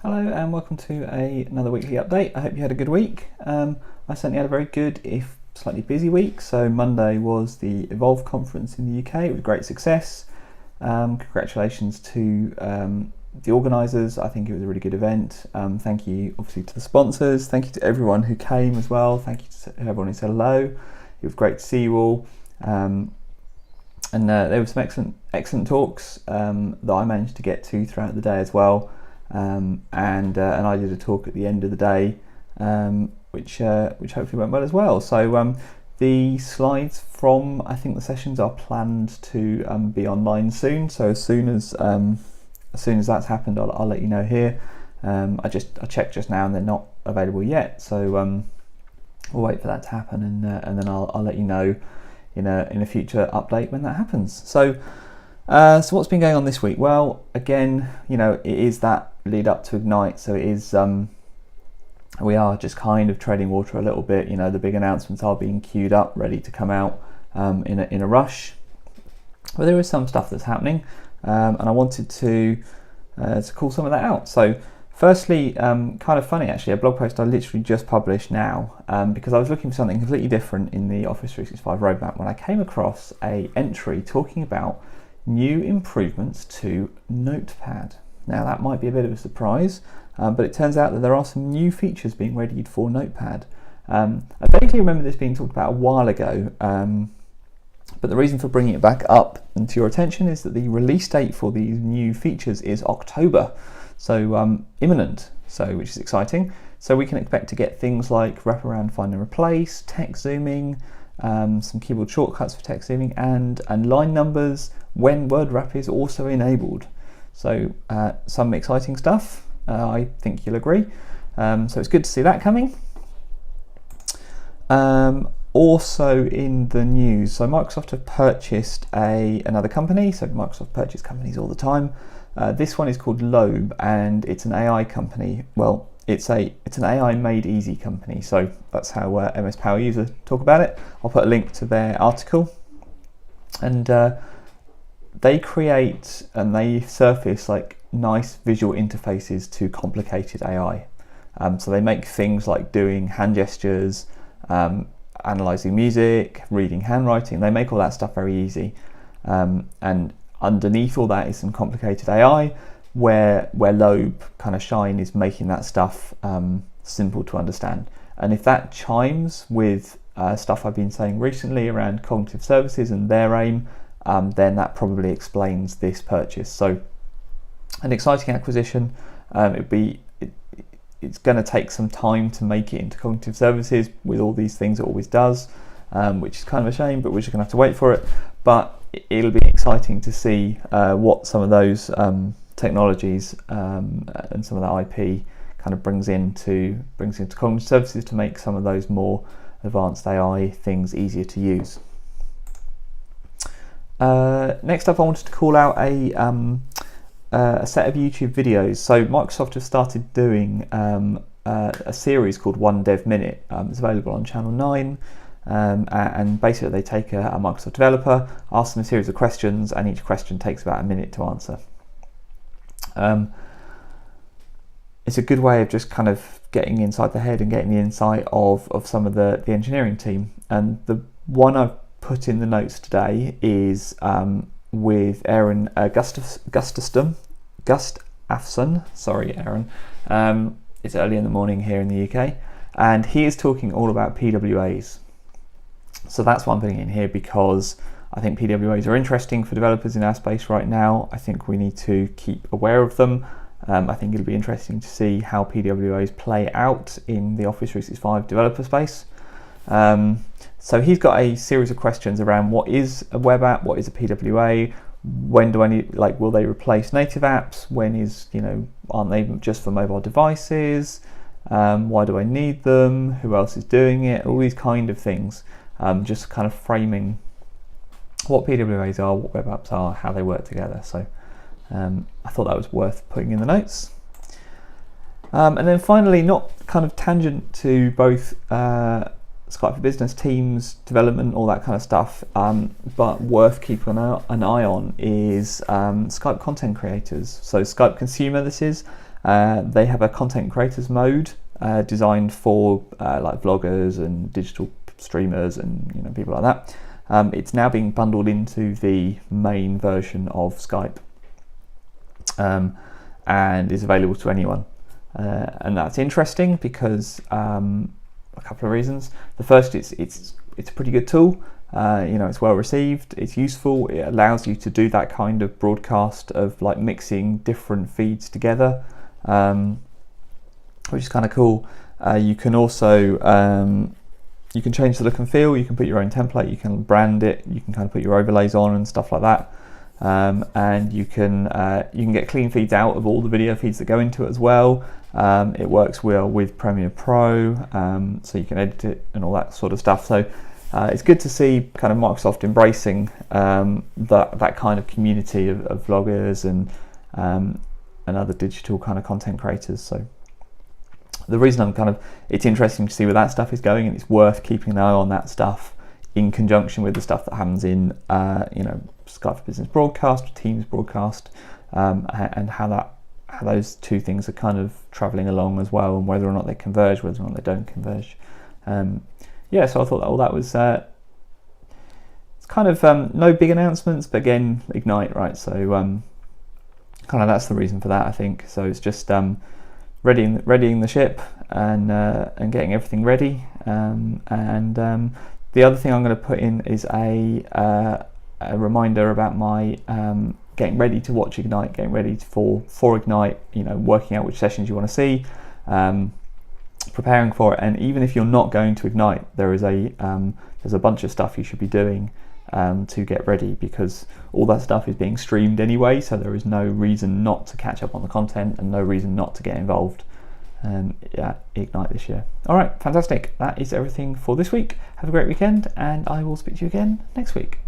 Hello and welcome to another weekly update. I hope you had a good week. I certainly had a very good, if slightly busy week. So Monday was the Evolve conference in the UK. It was a great success. Congratulations to the organisers. I think it was a really good event. Thank you obviously to the sponsors. Thank you to everyone who came as well. Thank you to everyone who said hello. It was great to see you all. And there were some excellent talks that I managed to get to throughout the day as well. And I did a talk at the end of the day, which hopefully went well as well. So the slides from I think the sessions are planned to be online soon. So as soon as that's happened, I'll let you know here. I checked just now and they're not available yet. So we'll wait for that to happen, and then I'll let you know in a future update when that happens. So what's been going on this week? Well, again, it is that lead up to Ignite, so it is we are just kind of treading water a little bit. The big announcements are being queued up, ready to come out in a rush, but there is some stuff that's happening, and I wanted to call some of that out. So firstly, kind of funny actually, a blog post I literally just published now, because I was looking for something completely different in the Office 365 roadmap when I came across a entry talking about new improvements to Notepad. Now that might be a bit of a surprise, but it turns out that there are some new features being readied for Notepad. I vaguely remember this being talked about a while ago, but the reason for bringing it back up and to your attention is that the release date for these new features is October, so imminent, which is exciting. So we can expect to get things like wraparound find and replace, text zooming, some keyboard shortcuts for text zooming, and line numbers when word wrap is also enabled. So some exciting stuff, I think you'll agree. So it's good to see that coming. Also in the news, so Microsoft have purchased another company. So Microsoft purchase companies all the time. This one is called Lobe, and it's an AI company. Well, it's an AI made easy company. So that's how MS Power User talk about it. I'll put a link to their article. And they create and they surface like nice visual interfaces to complicated AI. So they make things like doing hand gestures, analyzing music, reading handwriting. They make all that stuff very easy. And underneath all that is some complicated AI, where Lobe kind of shine is making that stuff simple to understand. And if that chimes with stuff I've been saying recently around cognitive services and their aim, then that probably explains this purchase. So an exciting acquisition. It's going to take some time to make it into cognitive services with all these things it always does, which is kind of a shame, but we're just going to have to wait for it. But it'll be exciting to see what some of those technologies and some of that IP kind of brings into cognitive services to make some of those more advanced AI things easier to use. Next up, I wanted to call out a set of YouTube videos. So Microsoft have started doing a series called One Dev Minute. It's available on Channel 9, and basically they take a Microsoft developer, ask them a series of questions, and each question takes about a minute to answer. It's a good way of just kind of getting inside the head and getting the insight of some of the engineering team. And the one I've put in the notes today is with Aaron Gustafson. Sorry, Aaron. It's early in the morning here in the UK, and he is talking all about PWAs. So that's why I'm putting it in here, because I think PWAs are interesting for developers in our space right now. I think we need to keep aware of them. I think it'll be interesting to see how PWAs play out in the Office 365 developer space. So he's got a series of questions around what is a web app, what is a PWA, when do I need, will they replace native apps, when aren't they just for mobile devices, why do I need them, who else is doing it, all these kind of things, just kind of framing what PWAs are, what web apps are, how they work together. So I thought that was worth putting in the notes. And then finally, not kind of tangent to both Skype for Business, Teams, development, all that kind of stuff, but worth keeping an eye on is Skype Content Creators. So Skype Consumer this is, They have a content creators mode designed for like vloggers and digital streamers and people like that. It's now being bundled into the main version of Skype, and is available to anyone. And that's interesting because a couple of reasons. The first, it's a pretty good tool. It's well received, it's useful, it allows you to do that kind of broadcast of like mixing different feeds together, which is kind of cool. You can also you can change the look and feel, you can put your own template, you can brand it, you can kind of put your overlays on and stuff like that. And you can get clean feeds out of all the video feeds that go into it as well. It works well with Premiere Pro, so you can edit it and all that sort of stuff. So it's good to see kind of Microsoft embracing that kind of community of vloggers and other digital kind of content creators. So the reason it's interesting to see where that stuff is going, and it's worth keeping an eye on that stuff in conjunction with the stuff that happens in Skype for Business broadcast, Teams broadcast, and how those two things are kind of travelling along as well, and whether or not they converge, whether or not they don't converge. So I thought all that was it's kind of no big announcements, but again, Ignite, right? So kind of that's the reason for that, I think. So it's just readying the ship and getting everything ready. The other thing I'm going to put in is a reminder about my getting ready to watch Ignite, getting ready for Ignite. Working out which sessions you want to see. Preparing for it, and even if you're not going to Ignite, there's a bunch of stuff you should be doing to get ready, because all that stuff is being streamed anyway, so there is no reason not to catch up on the content and no reason not to get involved Ignite this year. All right, fantastic. That is everything for this week. Have a great weekend, and I will speak to you again next week.